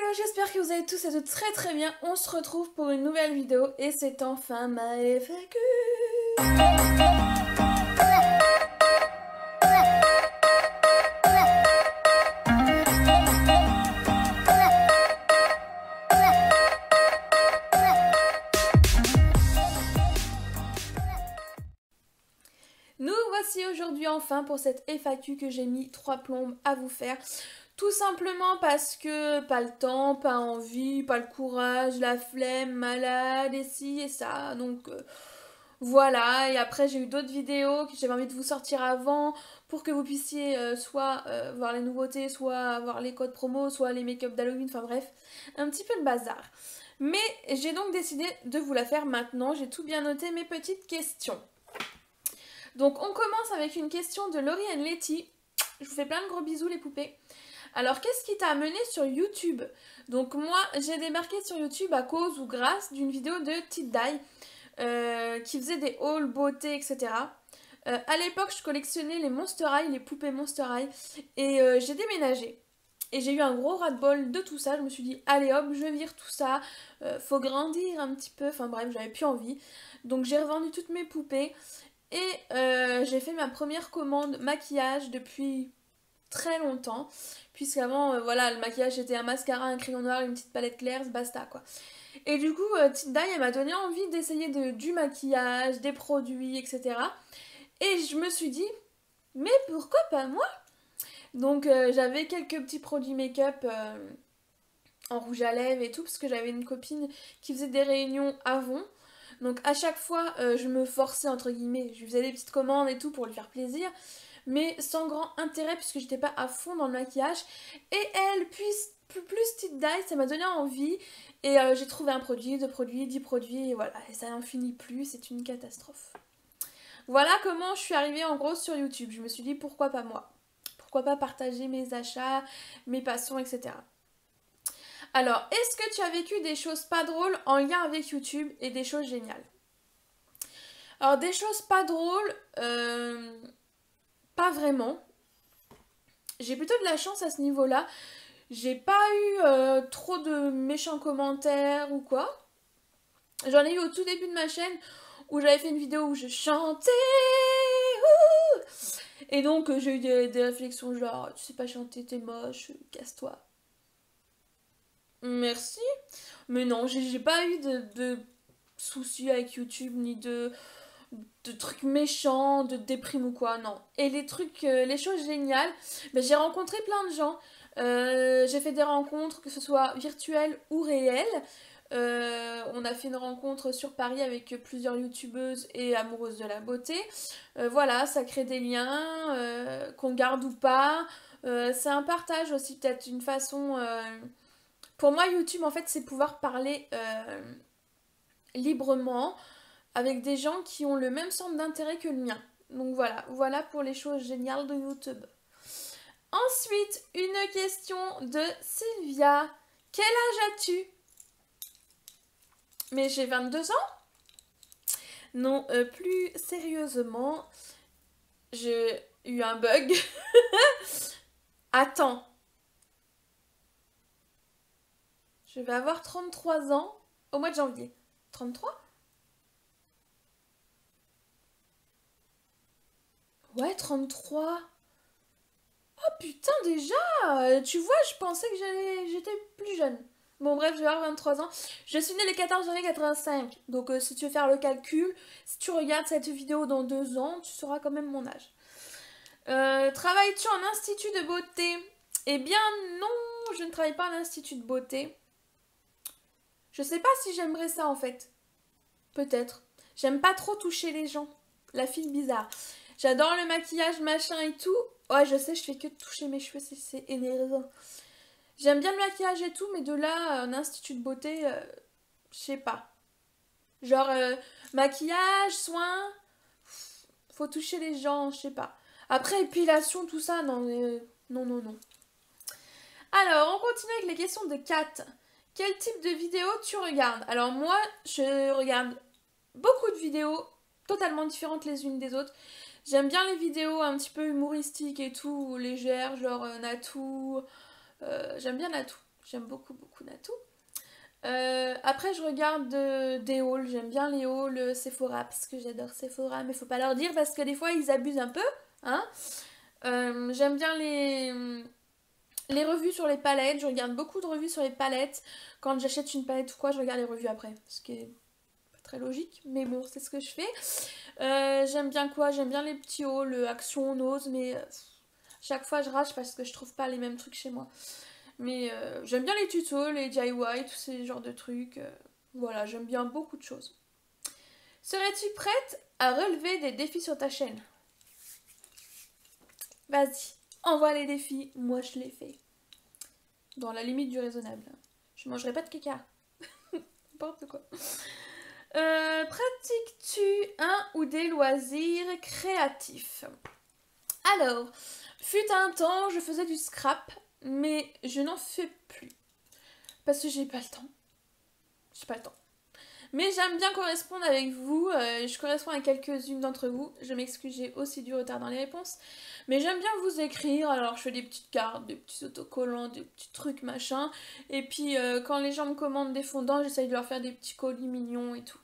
Hello, j'espère que vous allez tous et toutes très bien. On se retrouve pour une nouvelle vidéo et c'est enfin ma FAQ. Nous voici aujourd'hui enfin pour cette FAQ que j'ai mis 3 plombes à vous faire. Tout simplement parce que pas le temps, pas envie, pas le courage, la flemme, malade et ci et ça. Donc voilà, et après j'ai eu d'autres vidéos que j'avais envie de vous sortir avant pour que vous puissiez soit voir les nouveautés, soit voir les codes promo, soit les make-up d'Halloween, enfin bref, un petit peu le bazar. Mais j'ai donc décidé de vous la faire maintenant, j'ai tout bien noté mes petites questions. Donc on commence avec une question de Laurie and Letty. Je vous fais plein de gros bisous les poupées. Alors qu'est-ce qui t'a amené sur YouTube? Donc moi j'ai débarqué sur YouTube à cause ou grâce d'une vidéo de Tit Die qui faisait des hauls beauté etc. À l'époque je collectionnais les Monster High, les poupées Monster High et j'ai déménagé. Et j'ai eu un gros ras-de-bol de tout ça, je me suis dit allez hop je vire tout ça, faut grandir un petit peu, enfin bref j'avais plus envie. Donc j'ai revendu toutes mes poupées et j'ai fait ma première commande maquillage depuis très longtemps, puisqu'avant voilà le maquillage c'était un mascara, un crayon noir, une petite palette claire, basta quoi. Et du coup Tit Die elle m'a donné envie d'essayer du maquillage, des produits etc. Et je me suis dit mais pourquoi pas moi? Donc j'avais quelques petits produits make-up en rouge à lèvres et tout, parce que j'avais une copine qui faisait des réunions avant. Donc à chaque fois, je me forçais entre guillemets, je lui faisais des petites commandes et tout pour lui faire plaisir, mais sans grand intérêt puisque j'étais pas à fond dans le maquillage. Et elle, plus Tit Die, ça m'a donné envie et j'ai trouvé un produit, 2 produits, 10 produits et voilà, et ça n'en finit plus, c'est une catastrophe. Voilà comment je suis arrivée en gros sur YouTube. Je me suis dit pourquoi pas moi? Pourquoi pas partager mes achats, mes passions, etc. Alors, est-ce que tu as vécu des choses pas drôles en lien avec YouTube et des choses géniales? Alors, des choses pas drôles, pas vraiment. J'ai plutôt de la chance à ce niveau-là. J'ai pas eu trop de méchants commentaires ou quoi. J'en ai eu au tout début de ma chaîne où j'avais fait une vidéo où je chantais. Ouh, et donc, j'ai eu des réflexions genre, tu sais pas chanter, t'es moche, casse-toi. Merci. Mais non, j'ai pas eu de soucis avec YouTube, ni de trucs méchants, de déprime ou quoi, non. Et les trucs, les choses géniales, ben, j'ai rencontré plein de gens. J'ai fait des rencontres, que ce soit virtuelles ou réelles. On a fait une rencontre sur Paris avec plusieurs youtubeuses et amoureuses de la beauté. Voilà, ça crée des liens, qu'on garde ou pas. C'est un partage aussi, peut-être une façon... Pour moi, YouTube, en fait, c'est pouvoir parler librement avec des gens qui ont le même centre d'intérêt que le mien. Donc voilà pour les choses géniales de YouTube. Ensuite, une question de Sylvia. Quel âge as-tu? Mais j'ai 22 ans. Non, plus sérieusement, j'ai eu un bug. Attends. Je vais avoir 33 ans au mois de janvier. 33? Ouais, 33. Oh putain, déjà! Tu vois, je pensais que j'étais plus jeune. Bon, bref, je vais avoir 23 ans. Je suis née le 14 janvier 85. Donc, si tu veux faire le calcul, si tu regardes cette vidéo dans 2 ans, tu sauras quand même mon âge. Travailles-tu en institut de beauté? Eh bien, non, je ne travaille pas en institut de beauté. Je sais pas si j'aimerais ça en fait. Peut-être. J'aime pas trop toucher les gens. La fille bizarre. J'adore le maquillage, machin et tout. Ouais, je sais, je fais que toucher mes cheveux, c'est énervant. J'aime bien le maquillage et tout, mais de là, un institut de beauté, je sais pas. Genre, maquillage, soins, faut toucher les gens, je sais pas. Après, épilation, tout ça, non, non, non, non. Alors, on continue avec les questions de Kat. Quel type de vidéo tu regardes? Alors moi, je regarde beaucoup de vidéos totalement différentes les unes des autres. J'aime bien les vidéos un petit peu humoristiques et tout, légères, genre Natou. J'aime bien Natou. J'aime beaucoup, beaucoup Natou. Après, je regarde des hauls. J'aime bien les hauls Sephora parce que j'adore Sephora, mais faut pas leur dire parce que des fois ils abusent un peu. Hein. J'aime bien les revues sur les palettes. Je regarde beaucoup de revues sur les palettes. Quand j'achète une palette ou quoi, je regarde les revues après. Ce qui est pas très logique, mais bon, c'est ce que je fais. J'aime bien quoi? J'aime bien les petits hauls Action, Nose, mais chaque fois je rage parce que je trouve pas les mêmes trucs chez moi. Mais j'aime bien les tutos, les DIY, tous ces genres de trucs. Voilà, j'aime bien beaucoup de choses. Serais-tu prête à relever des défis sur ta chaîne? Vas-y, envoie les défis, moi je les fais. Dans la limite du raisonnable. Je mangerai pas de caca. N'importe quoi. Pratiques-tu un ou des loisirs créatifs? Alors, fut un temps, je faisais du scrap, mais je n'en fais plus. Parce que j'ai pas le temps. J'ai pas le temps. Mais j'aime bien correspondre avec vous. Je corresponds à quelques-unes d'entre vous. Je m'excuse, j'ai aussi du retard dans les réponses. Mais j'aime bien vous écrire. Alors je fais des petites cartes, des petits autocollants, des petits trucs machin. Et puis quand les gens me commandent des fondants, j'essaye de leur faire des petits colis mignons et tout.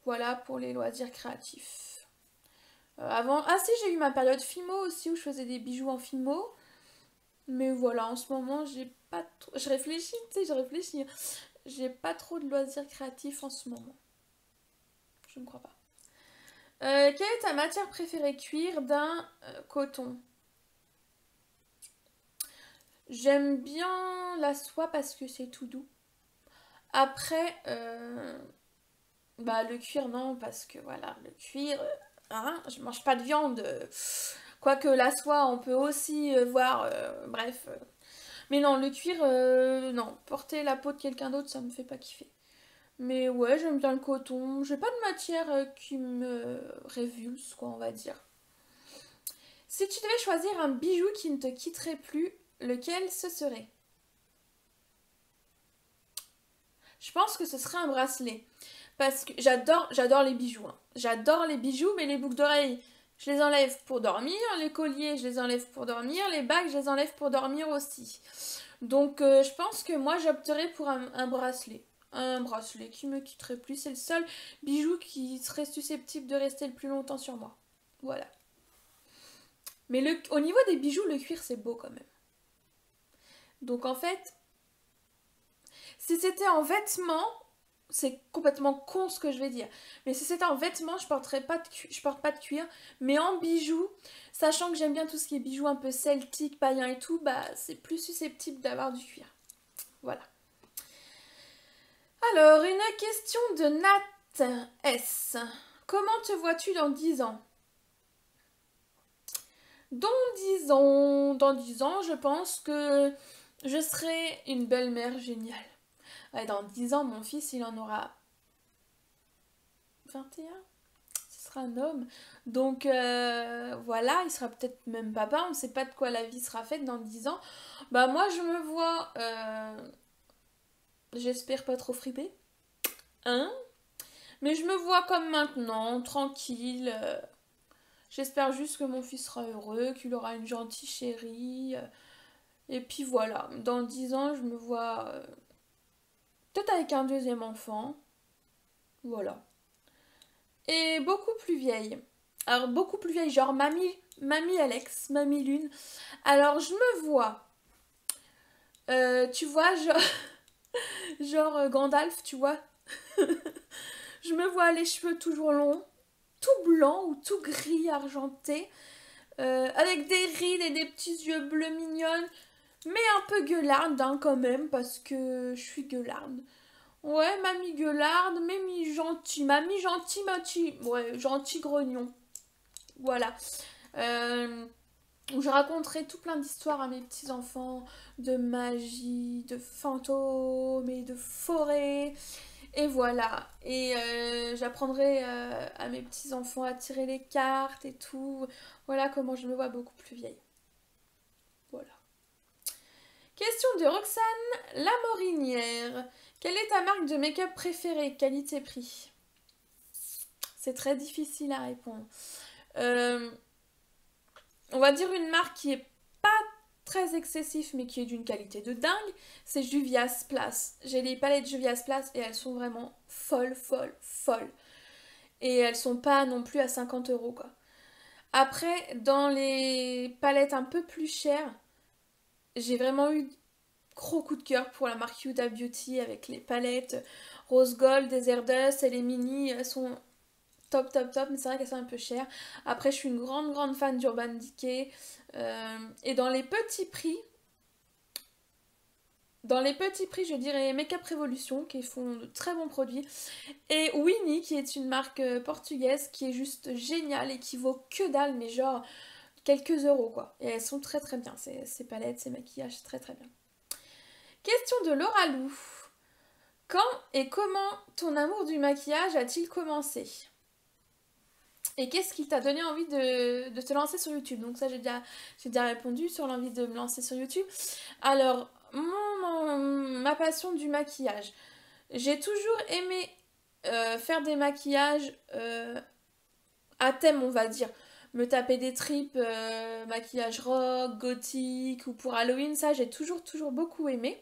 Voilà pour les loisirs créatifs. Avant... Ah si, j'ai eu ma période Fimo aussi où je faisais des bijoux en Fimo. Mais voilà, en ce moment, j'ai pas trop... Je réfléchis, tu sais, je réfléchis. J'ai pas trop de loisirs créatifs en ce moment. Je ne crois pas. Quelle est ta matière préférée? Cuir, daim, coton? J'aime bien la soie parce que c'est tout doux. Après, bah le cuir non, parce que voilà, le cuir, hein, je mange pas de viande. Quoique la soie, on peut aussi voir, bref. Mais non, le cuir, non. Porter la peau de quelqu'un d'autre, ça me fait pas kiffer. Mais ouais, j'aime bien le coton. J'ai pas de matière qui me révulse, quoi, on va dire. Si tu devais choisir un bijou qui ne te quitterait plus, lequel ce serait? Je pense que ce serait un bracelet. Parce que j'adore les bijoux. Hein. J'adore les bijoux, mais les boucles d'oreilles, je les enlève pour dormir. Les colliers, je les enlève pour dormir. Les bagues, je les enlève pour dormir aussi. Donc, je pense que moi, j'opterais pour un bracelet. Un bracelet qui me quitterait plus. C'est le seul bijou qui serait susceptible de rester le plus longtemps sur moi. Voilà. Mais au niveau des bijoux, le cuir, c'est beau quand même. Donc, en fait, si c'était en vêtements, c'est complètement con ce que je vais dire. Mais si c'était en vêtements, je porte pas de cuir. Mais en bijoux, sachant que j'aime bien tout ce qui est bijoux un peu celtique, païen et tout, bah c'est plus susceptible d'avoir du cuir. Voilà. Alors, une question de Nat S. Comment te vois-tu dans 10 ans? Dans 10 ans, je pense que je serai une belle-mère géniale. Ouais, dans 10 ans, mon fils, il en aura 21. Ce sera un homme. Donc voilà, il sera peut-être même papa. On ne sait pas de quoi la vie sera faite dans 10 ans. Bah moi, je me vois... j'espère pas trop fripée. Hein? Mais je me vois comme maintenant, tranquille. J'espère juste que mon fils sera heureux, qu'il aura une gentille chérie. Et puis voilà, dans 10 ans, je me vois peut-être avec un deuxième enfant. Voilà. Et beaucoup plus vieille. Alors beaucoup plus vieille, genre mamie Alex, mamie Lune. Alors je me vois, tu vois, genre Gandalf, tu vois. Je me vois les cheveux toujours longs, tout blancs ou tout gris argenté, avec des rides et des petits yeux bleus mignonnes, mais un peu gueularde hein, quand même, parce que je suis gueularde. Ouais, mamie gueularde, mamie gentille, ouais, gentil grognon. Voilà. Où je raconterai tout plein d'histoires à mes petits-enfants, de magie, de fantômes et de forêts. Et voilà. Et j'apprendrai à mes petits-enfants à tirer les cartes et tout. Voilà comment je me vois beaucoup plus vieille. Voilà. Question de Roxane Lamorinière. Quelle est ta marque de make-up préférée, qualité-prix? C'est très difficile à répondre. On va dire une marque qui est pas très excessif mais qui est d'une qualité de dingue, c'est Juvia's Place. J'ai les palettes Juvia's Place et elles sont vraiment folles, folles, folles. Et elles sont pas non plus à 50 € quoi. Après, dans les palettes un peu plus chères, j'ai vraiment eu gros coup de cœur pour la marque Huda Beauty avec les palettes Rose Gold, Desert Dust et les mini. Elles sont top, top, top, mais c'est vrai qu'elles sont un peu chères. Après, je suis une grande, grande fan d'Urban Decay. Et dans les petits prix, je dirais Makeup Revolution, qui font de très bons produits. Et Winnie, qui est une marque portugaise, qui est juste géniale et qui vaut que dalle, mais genre quelques euros, quoi. Et elles sont très très bien, ces palettes, ces maquillages, très très bien. Question de Laura Lou. Quand et comment ton amour du maquillage a-t-il commencé? Et qu'est-ce qui t'a donné envie de te lancer sur YouTube? Donc ça, j'ai déjà répondu sur l'envie de me lancer sur YouTube. Alors, ma passion du maquillage. J'ai toujours aimé faire des maquillages à thème, on va dire. Me taper des tripes, maquillage rock, gothique ou pour Halloween, ça j'ai toujours beaucoup aimé.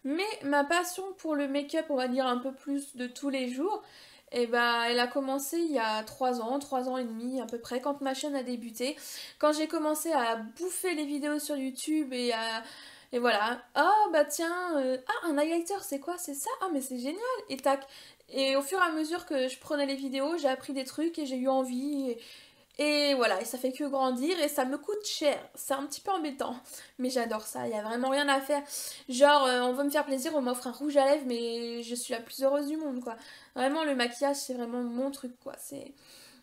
Mais ma passion pour le make-up, on va dire un peu plus de tous les jours, et ben, elle a commencé il y a 3 ans et demi à peu près, quand ma chaîne a débuté. Quand j'ai commencé à bouffer les vidéos sur YouTube et voilà. Ah bah tiens, un highlighter, c'est quoi? C'est ça? Ah mais c'est génial! Et tac. Et au fur et à mesure que je prenais les vidéos, j'ai appris des trucs et j'ai eu envie. Et voilà, et ça fait que grandir et ça me coûte cher. C'est un petit peu embêtant, mais j'adore ça, il n'y a vraiment rien à faire. Genre, on veut me faire plaisir, on m'offre un rouge à lèvres, mais je suis la plus heureuse du monde, quoi. Vraiment, le maquillage, c'est vraiment mon truc, quoi. C'est...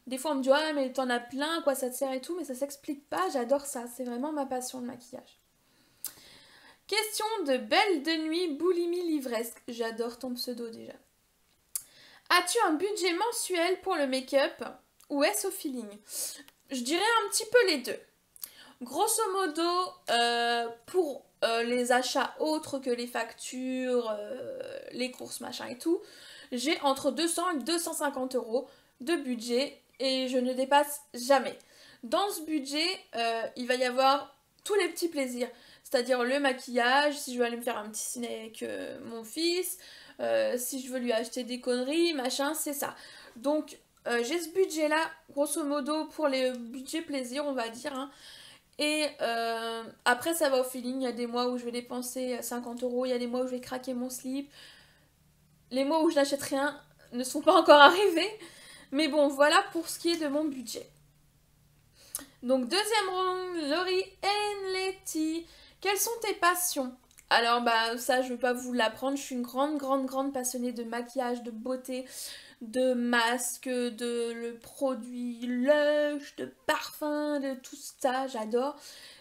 Des fois, on me dit, ouais, mais t'en as plein, quoi, ça te sert et tout, mais ça s'explique pas, j'adore ça. C'est vraiment ma passion, le maquillage. Question de Belle de Nuit, Boulimie Livresque. J'adore ton pseudo, déjà. As-tu un budget mensuel pour le make-up ou est-ce au feeling? Je dirais un petit peu les deux. Grosso modo, pour les achats autres que les factures, les courses, machin et tout, j'ai entre 200 et 250 € de budget et je ne dépasse jamais. Dans ce budget, il va y avoir tous les petits plaisirs, c'est-à-dire le maquillage, si je veux aller me faire un petit ciné avec mon fils, si je veux lui acheter des conneries, machin, c'est ça. Donc, j'ai ce budget-là, grosso modo, pour les budgets plaisir, on va dire. Hein. Et après, ça va au feeling. Il y a des mois où je vais dépenser 50 €, il y a des mois où je vais craquer mon slip. Les mois où je n'achète rien ne sont pas encore arrivés. Mais bon, voilà pour ce qui est de mon budget. Donc, deuxième round, Laurie and Letty. Quelles sont tes passions? Alors, bah, ça, je ne vais pas vous l'apprendre. Je suis une grande passionnée de maquillage, de beauté, de masques, de le produit Lush, de parfum, de tout ça, j'adore.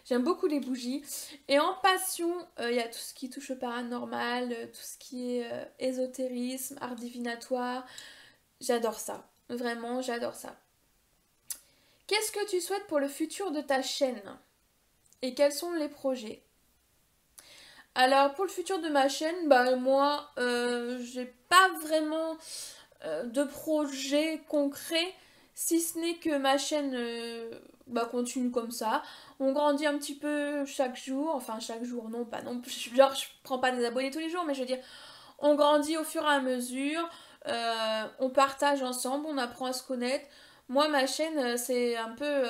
J'aime beaucoup les bougies. Et en passion, il y a tout ce qui touche au paranormal, tout ce qui est ésotérisme, art divinatoire. J'adore ça. Vraiment, j'adore ça. Qu'est-ce que tu souhaites pour le futur de ta chaîne? Et quels sont les projets? Alors, pour le futur de ma chaîne, bah moi, j'ai pas vraiment de projets concrets, si ce n'est que ma chaîne continue comme ça. On grandit un petit peu chaque jour, enfin chaque jour, non, pas non plus, genre je prends pas des abonnés tous les jours, mais je veux dire, on grandit au fur et à mesure, on partage ensemble, on apprend à se connaître. Moi, ma chaîne, c'est un peu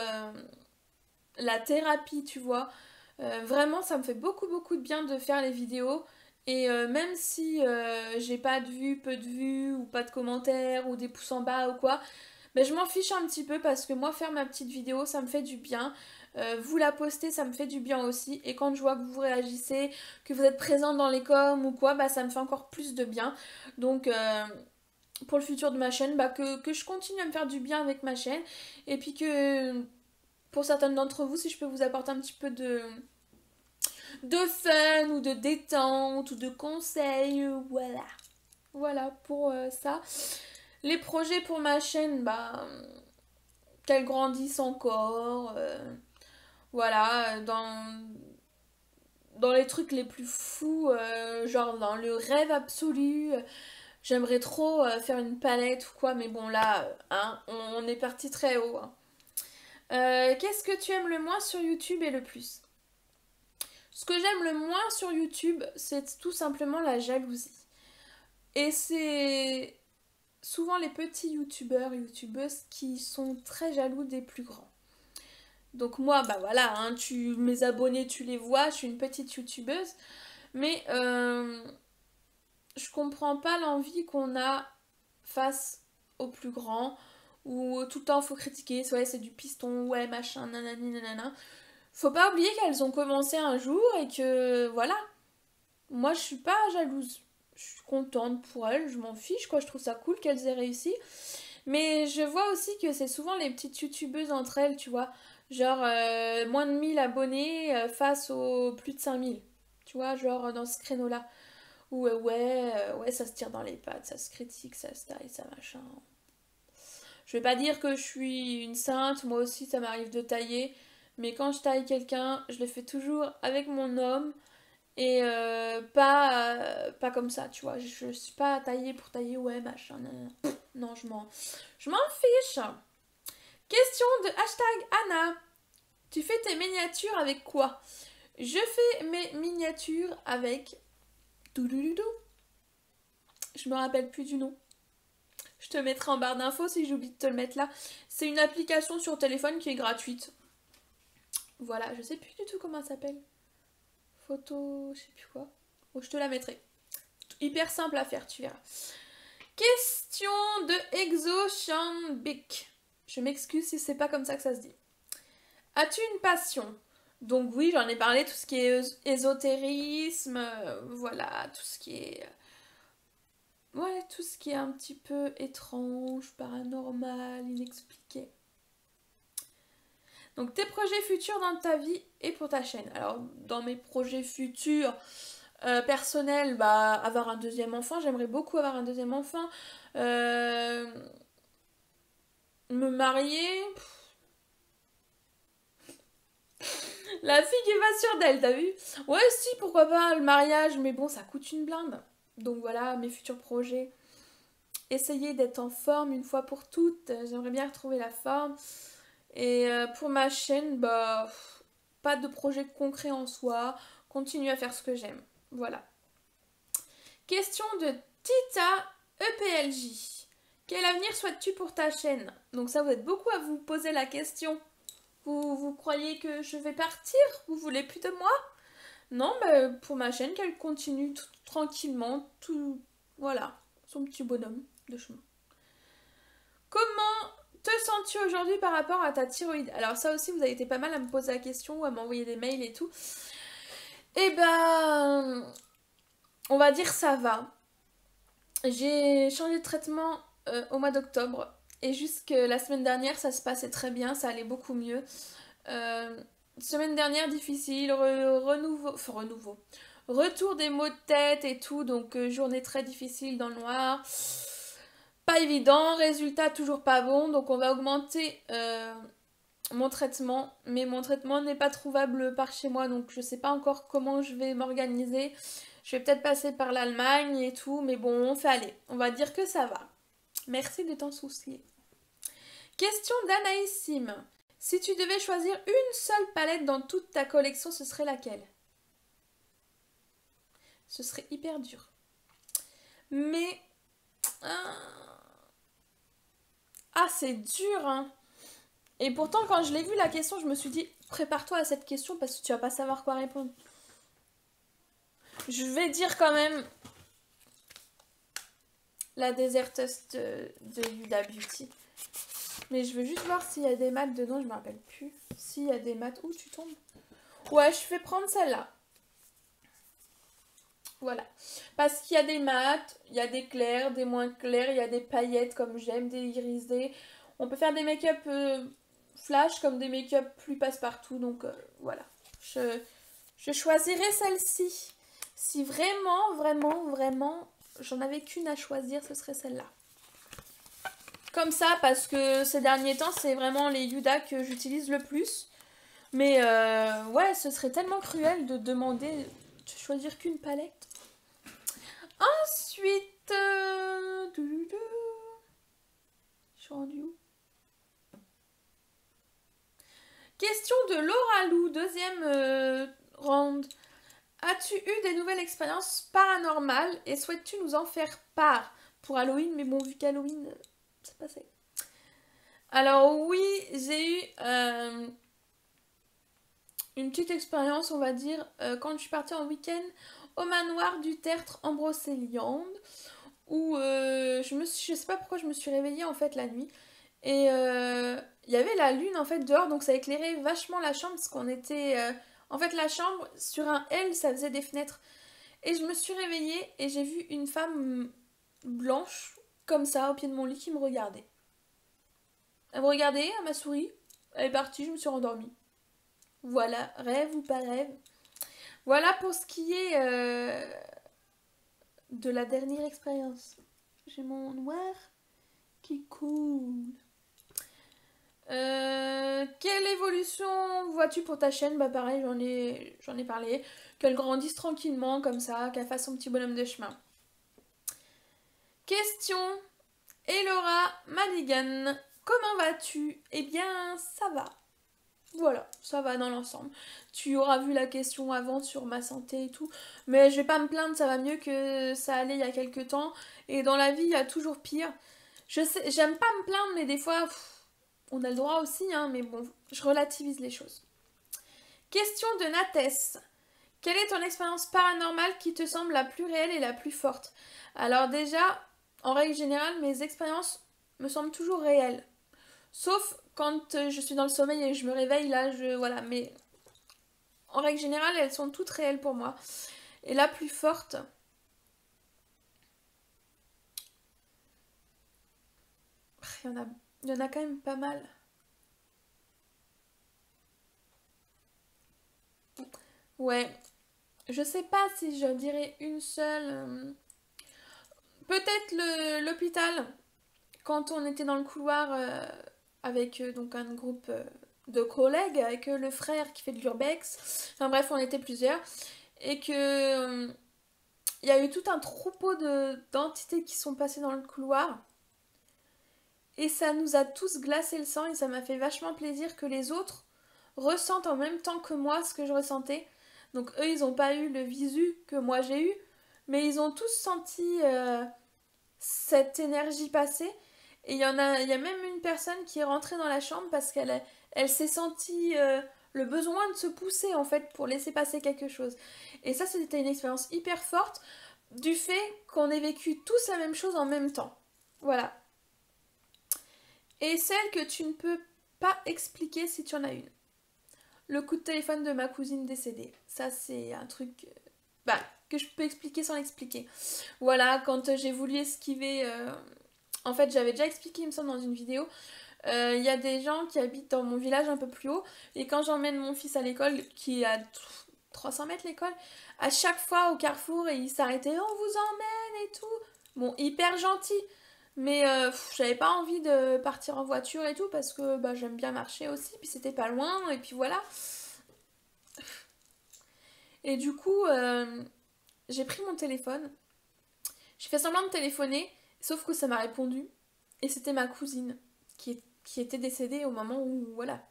la thérapie, tu vois. Vraiment, ça me fait beaucoup de bien de faire les vidéos. Et même si j'ai pas de vues, peu de vues, ou pas de commentaires, ou des pouces en bas ou quoi, ben, je m'en fiche un petit peu parce que moi, faire ma petite vidéo, ça me fait du bien. Vous la postez, ça me fait du bien aussi. Et quand je vois que vous réagissez, que vous êtes présent dans les coms ou quoi, bah, ça me fait encore plus de bien. Donc, pour le futur de ma chaîne, bah, que je continue à me faire du bien avec ma chaîne. Et puis que, pour certaines d'entre vous, si je peux vous apporter un petit peu de fun ou de détente ou de conseils, voilà. Voilà pour ça. Les projets pour ma chaîne, bah, qu'elle grandisse encore. Voilà, dans les trucs les plus fous, genre dans le rêve absolu. J'aimerais trop faire une palette ou quoi, mais bon là, hein, on est parti très haut. Hein. Qu'est-ce que tu aimes le moins sur YouTube et le plus? Ce que j'aime le moins sur YouTube, c'est tout simplement la jalousie. Et c'est souvent les petits youtubeurs, youtubeuses qui sont très jaloux des plus grands. Donc moi, bah voilà, hein, mes abonnés, tu les vois, je suis une petite youtubeuse. Mais je comprends pas l'envie qu'on a face aux plus grands. Où tout le temps faut critiquer, ouais c'est du piston, ouais machin, nanani nanana. Faut pas oublier qu'elles ont commencé un jour et que voilà. Moi je suis pas jalouse. Je suis contente pour elles, je m'en fiche quoi, je trouve ça cool qu'elles aient réussi. Mais je vois aussi que c'est souvent les petites youtubeuses entre elles, tu vois. Genre moins de 1000 abonnés face aux plus de 5000. Tu vois, genre dans ce créneau-là. Où ouais, ça se tire dans les pattes, ça se critique, ça se taille, ça machin. Je vais pas dire que je suis une sainte, moi aussi ça m'arrive de tailler. Mais quand je taille quelqu'un, je le fais toujours avec mon homme. Et pas comme ça, tu vois. Je suis pas taillée pour tailler, ouais, machin. Non, je m'en fiche. Question de hashtag Anna. Tu fais tes miniatures avec quoi? Je fais mes miniatures avec... Doudoudou. Je me rappelle plus du nom. Je te mettrai en barre d'infos si j'oublie de te le mettre là. C'est une application sur téléphone qui est gratuite. Voilà, je sais plus du tout comment elle s'appelle. Photo, je sais plus quoi. Oh, je te la mettrai. Hyper simple à faire, tu verras. Question de Exochambik. Je m'excuse si c'est pas comme ça que ça se dit. As-tu une passion? Donc oui, j'en ai parlé, tout ce qui est ésotérisme, voilà, tout ce qui est... ouais, tout ce qui est un petit peu étrange, paranormal, inexpliqué. Donc tes projets futurs dans ta vie et pour ta chaîne. Alors dans mes projets futurs personnels, bah avoir un deuxième enfant, j'aimerais beaucoup avoir un deuxième enfant. Me marier. La fille qui va sur d'elle, t'as vu? Ouais si, pourquoi pas le mariage, mais bon ça coûte une blinde. Donc voilà mes futurs projets. Essayer d'être en forme une fois pour toutes. J'aimerais bien retrouver la forme. Et pour ma chaîne, bah, pas de projet concret en soi. Continuer à faire ce que j'aime. Voilà. Question de Tita EPLJ. Quel avenir souhaites-tu pour ta chaîne? Donc ça, vous êtes beaucoup à vous poser la question. Vous croyez que je vais partir? Vous voulez plus de moi? Non, bah, pour ma chaîne, qu'elle continue tout tranquillement. Tout, voilà, son petit bonhomme de chemin. Comment te sens-tu aujourd'hui par rapport à ta thyroïde? Alors ça aussi, vous avez été pas mal à me poser la question ou à m'envoyer des mails et tout. Eh ben, on va dire ça va. J'ai changé de traitement au mois d'octobre. Et jusque la semaine dernière, ça se passait très bien, ça allait beaucoup mieux. Semaine dernière, difficile, renouveau. Retour des maux de tête et tout, donc journée très difficile dans le noir. Pas évident, résultat toujours pas bon, donc on va augmenter mon traitement, mais mon traitement n'est pas trouvable par chez moi, donc je sais pas encore comment je vais m'organiser. Je vais peut-être passer par l'Allemagne et tout, mais bon, on fait aller. On va dire que ça va. Merci de t'en soucier. Question d'Anaïs Sim. Si tu devais choisir une seule palette dans toute ta collection, ce serait laquelle? Ce serait hyper dur. Mais... ah, c'est dur, hein. Et pourtant, quand je l'ai vu la question, je me suis dit, prépare-toi à cette question parce que tu vas pas savoir quoi répondre. Je vais dire quand même la déserteuse de Huda Beauty. Mais je veux juste voir s'il y a des maths dedans, je me rappelle plus. S'il y a des maths, où tu tombes? Ouais, je vais prendre celle-là. Voilà. Parce qu'il y a des maths, il y a des clairs, des moins clairs, il y a des paillettes comme j'aime, des irisés. On peut faire des make-up flash comme des make-up plus passe-partout. Donc voilà. Je choisirai celle-ci. Si vraiment, j'en avais qu'une à choisir, ce serait celle-là. Comme ça, parce que ces derniers temps, c'est vraiment les Huda que j'utilise le plus. Mais ouais, ce serait tellement cruel de demander de choisir qu'une palette. Ensuite... je suis rendue où? Question de Laura Lou, deuxième round. As-tu eu des nouvelles expériences paranormales et souhaites-tu nous en faire part pour Halloween? Mais bon, vu qu'Halloween, c'est passé. Alors oui, j'ai eu une petite expérience, on va dire, quand je suis partie en week-end au manoir du Tertre en Brocéliande, où je sais pas pourquoi je me suis réveillée en fait la nuit. Et il y avait la lune en fait dehors, donc ça éclairait vachement la chambre parce qu'on était... en fait la chambre, sur un L, ça faisait des fenêtres. Et je me suis réveillée et j'ai vu une femme blanche, comme ça, au pied de mon lit, qui me regardait. Elle me regardait, elle m'a souri, elle est partie, je me suis rendormie. Voilà, rêve ou pas rêve. Voilà pour ce qui est de la dernière expérience. J'ai mon noir qui coule. Quelle évolution vois-tu pour ta chaîne? Bah pareil, j'en ai parlé. Qu'elle grandisse tranquillement comme ça, qu'elle fasse son petit bonhomme de chemin. Question. Elora Madigan. Comment vas-tu? Eh bien, ça va. Voilà, ça va dans l'ensemble. Tu auras vu la question avant sur ma santé et tout. Mais je vais pas me plaindre, ça va mieux que ça allait il y a quelques temps. Et dans la vie, il y a toujours pire. Je sais, j'aime pas me plaindre, mais des fois, on a le droit aussi, hein, mais bon, je relativise les choses. Question de Nathès. Quelle est ton expérience paranormale qui te semble la plus réelle et la plus forte? Alors déjà, en règle générale, mes expériences me semblent toujours réelles. Sauf quand je suis dans le sommeil et je me réveille, là, voilà, mais en règle générale, elles sont toutes réelles pour moi. Et la plus forte... Il y en a quand même pas mal. Ouais, je sais pas si je dirais une seule. Peut-être l'hôpital, quand on était dans le couloir avec donc un groupe de collègues, avec le frère qui fait de l'urbex. Enfin bref, on était plusieurs. Et que il y a eu tout un troupeau d'entités qui sont passées dans le couloir. Et ça nous a tous glacé le sang et ça m'a fait vachement plaisir que les autres ressentent en même temps que moi ce que je ressentais. Donc eux, ils n'ont pas eu le visu que moi j'ai eu, mais ils ont tous senti cette énergie passer. Et il y a même une personne qui est rentrée dans la chambre parce elle s'est sentie le besoin de se pousser en fait pour laisser passer quelque chose. Et ça, c'était une expérience hyper forte du fait qu'on ait vécu tous la même chose en même temps. Voilà. Et celle que tu ne peux pas expliquer si tu en as une. Le coup de téléphone de ma cousine décédée. Ça, c'est un truc que je peux expliquer sans l'expliquer. Voilà, quand j'ai voulu esquiver... En fait, j'avais déjà expliqué, il me semble, dans une vidéo. Il y a des gens qui habitent dans mon village un peu plus haut. Et quand j'emmène mon fils à l'école, qui est à 300 mètres l'école, à chaque fois au carrefour, il s'arrêtait, on vous emmène et tout. Bon, hyper gentil. Mais j'avais pas envie de partir en voiture et tout parce que j'aime bien marcher aussi. Puis c'était pas loin et puis voilà. Et du coup, j'ai pris mon téléphone. J'ai fait semblant de téléphoner, sauf que ça m'a répondu. Et c'était ma cousine qui était décédée au moment où, voilà.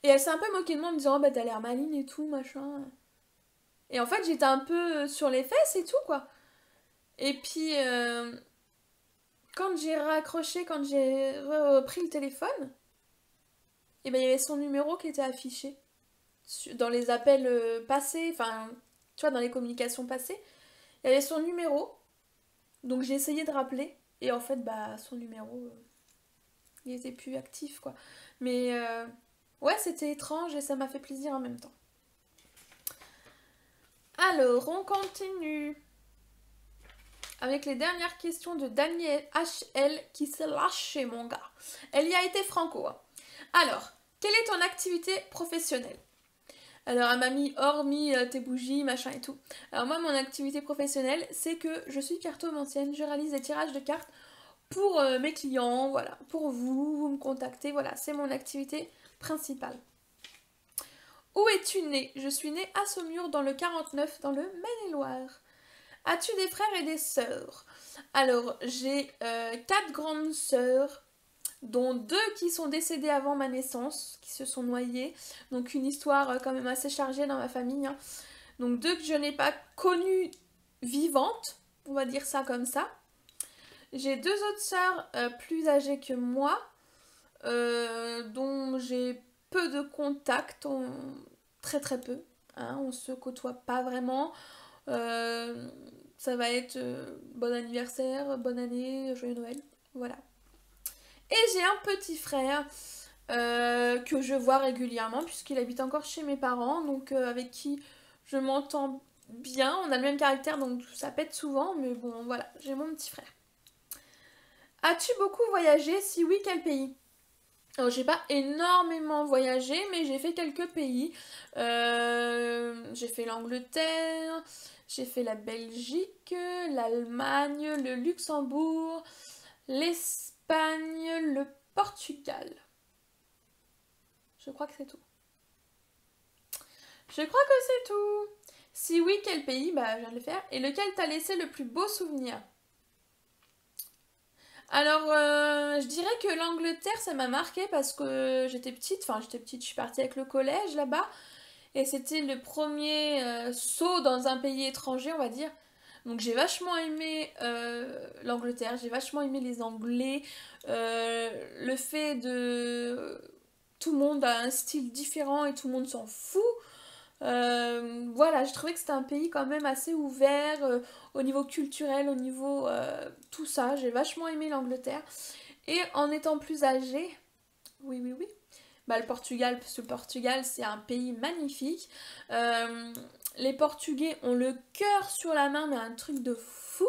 Et elle s'est un peu moquée de moi en me disant, oh, t'as l'air maligne et tout, machin. Et en fait, j'étais un peu sur les fesses et tout, quoi. Et puis, quand j'ai raccroché, quand j'ai repris le téléphone, et il y avait son numéro qui était affiché dans les appels passés, enfin, tu vois, dans les communications passées. Il y avait son numéro, donc j'ai essayé de rappeler, et en fait, son numéro, il était plus actif, quoi. Mais, ouais, c'était étrange et ça m'a fait plaisir en même temps. Alors, on continue avec les dernières questions de Daniel HL qui s'est lâché, mon gars. Elle y a été franco. Hein. Alors, quelle est ton activité professionnelle? Alors, elle m'a mis hormis tes bougies, machin et tout. Alors, moi, mon activité professionnelle, c'est que je suis cartomancienne. Je réalise des tirages de cartes pour mes clients, voilà. Pour vous, vous me contactez, voilà. C'est mon activité principale. Où es-tu née? Je suis née à Saumur, dans le 49, dans le Maine-et-Loire. As-tu des frères et des sœurs? Alors, j'ai 4 grandes sœurs, dont 2 qui sont décédées avant ma naissance, qui se sont noyées. Donc une histoire quand même assez chargée dans ma famille. Hein. Donc deux que je n'ai pas connues vivantes, on va dire ça comme ça. J'ai deux autres sœurs plus âgées que moi, dont j'ai peu de contact, très très peu. Hein, on se côtoie pas vraiment. Ça va être bon anniversaire, bonne année, joyeux Noël. Voilà. Et j'ai un petit frère que je vois régulièrement puisqu'il habite encore chez mes parents, donc avec qui je m'entends bien. On a le même caractère, donc ça pète souvent, mais bon, voilà, j'ai mon petit frère. As-tu beaucoup voyagé? Si oui, quel pays? Alors, j'ai pas énormément voyagé, mais j'ai fait quelques pays. J'ai fait l'Angleterre, j'ai fait la Belgique, l'Allemagne, le Luxembourg, l'Espagne, le Portugal. Je crois que c'est tout. Je crois que c'est tout. Si oui, quel pays? Bah, je viens de le faire. Et lequel t'a laissé le plus beau souvenir? Alors, je dirais que l'Angleterre, ça m'a marqué parce que j'étais petite, je suis partie avec le collège là-bas, et c'était le premier saut dans un pays étranger, on va dire. Donc j'ai vachement aimé l'Angleterre, j'ai vachement aimé les Anglais, le fait de... Tout le monde a un style différent et tout le monde s'en fout. Voilà, je trouvais que c'était un pays quand même assez ouvert au niveau culturel, au niveau tout ça. J'ai vachement aimé l'Angleterre. Et en étant plus âgée, oui, oui, oui, bah, le Portugal, parce que le Portugal c'est un pays magnifique. Les Portugais ont le cœur sur la main, mais un truc de fou.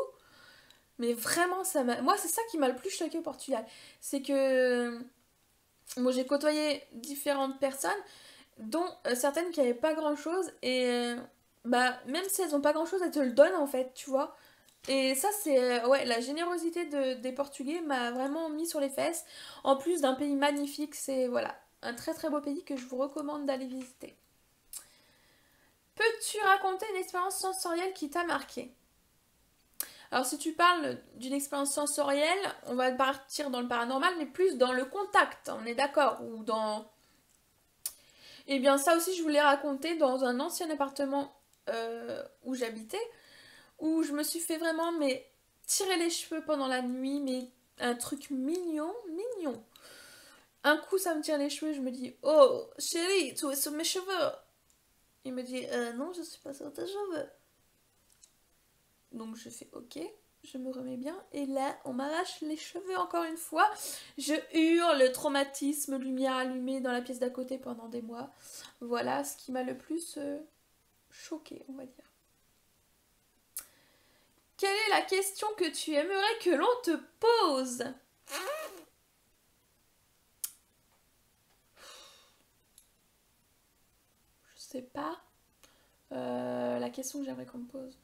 Mais vraiment, moi c'est ça qui m'a le plus choqué au Portugal. C'est que bon, j'ai côtoyé différentes personnes dont certaines qui n'avaient pas grand chose et bah même si elles n'ont pas grand chose elles te le donnent en fait, tu vois. Et ça c'est ouais, la générosité des Portugais m'a vraiment mis sur les fesses, en plus d'un pays magnifique. C'est voilà, un très très beau pays que je vous recommande d'aller visiter. Peux-tu raconter une expérience sensorielle qui t'a marqué? Alors si tu parles d'une expérience sensorielle, on va partir dans le paranormal, mais plus dans le contact, on est d'accord, ou dans... Eh bien ça aussi je voulais raconter dans un ancien appartement où j'habitais, où je me suis fait vraiment mais tirer les cheveux pendant la nuit, mais un truc mignon, mignon. Un coup ça me tire les cheveux, je me dis oh chérie, tu es sur mes cheveux. Il me dit non, je suis pas sur tes cheveux. Donc je fais ok, je me remets bien et là on m'arrache les cheveux encore une fois. Je hurle, traumatisme, lumière allumée dans la pièce d'à côté pendant des mois. Voilà ce qui m'a le plus choquée, on va dire. Quelle est la question que tu aimerais que l'on te pose? Je sais pas. La question que j'aimerais qu'on me pose.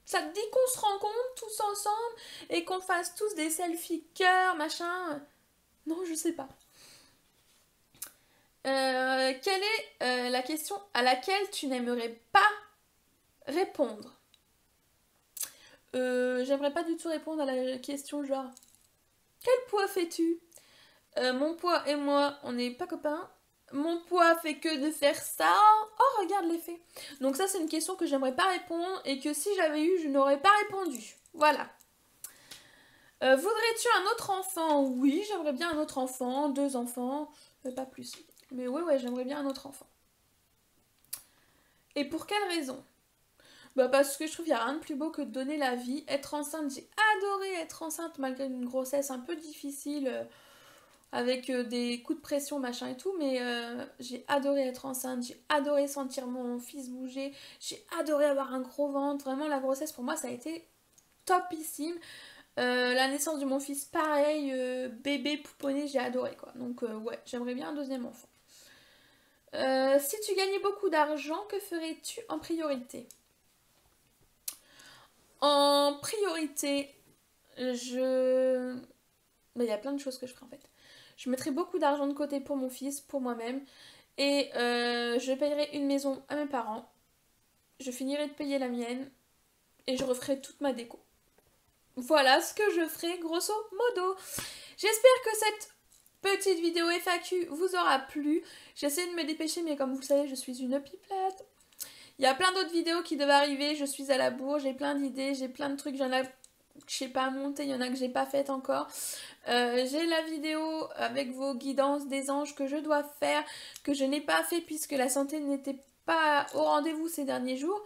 Ça te dit qu'on se rencontre tous ensemble et qu'on fasse tous des selfies cœur, machin? Non, je sais pas. Quelle est la question à laquelle tu n'aimerais pas répondre? J'aimerais pas du tout répondre à la question genre quel poids fais-tu? Mon poids et moi, on n'est pas copains. Mon poids fait que de faire ça. Oh, regarde l'effet. Donc ça, c'est une question que j'aimerais pas répondre et que si j'avais eu, je n'aurais pas répondu. Voilà. Voudrais-tu un autre enfant? Oui, j'aimerais bien un autre enfant, 2 enfants, pas plus. Mais ouais, j'aimerais bien un autre enfant. Et pour quelle raison? Bah parce que je trouve qu'il n'y a rien de plus beau que de donner la vie. Être enceinte, j'ai adoré être enceinte malgré une grossesse un peu difficile, avec des coups de pression, machin et tout, mais j'ai adoré être enceinte, j'ai adoré sentir mon fils bouger, j'ai adoré avoir un gros ventre. Vraiment, la grossesse pour moi, ça a été topissime. La naissance de mon fils, pareil, bébé pouponné, j'ai adoré quoi. Donc ouais, j'aimerais bien un deuxième enfant. Si tu gagnais beaucoup d'argent, que ferais-tu en priorité? En priorité, je... bah, y a plein de choses que je ferais en fait. Je mettrais beaucoup d'argent de côté pour mon fils, pour moi-même. Et je payerais une maison à mes parents. Je finirais de payer la mienne. Et je referais toute ma déco. Voilà ce que je ferai grosso modo. J'espère que cette petite vidéo FAQ vous aura plu. J'essaie de me dépêcher, mais comme vous le savez, je suis une pipelette. Il y a plein d'autres vidéos qui devaient arriver, je suis à la bourre, j'ai plein d'idées, j'ai plein de trucs, il y en a que je sais pas monter, il y en a que j'ai pas fait encore. J'ai la vidéo avec vos guidances des anges que je dois faire, que je n'ai pas fait puisque la santé n'était pas au rendez-vous ces derniers jours.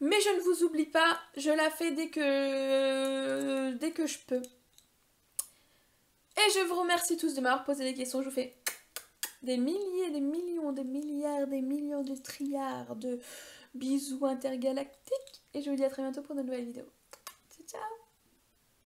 Mais je ne vous oublie pas, je la fais dès que je peux. Et je vous remercie tous de m'avoir posé des questions. Je vous fais des milliers, des millions, des milliards, des millions de trilliards de bisous intergalactiques. Et je vous dis à très bientôt pour de nouvelles vidéos. Ciao, ciao!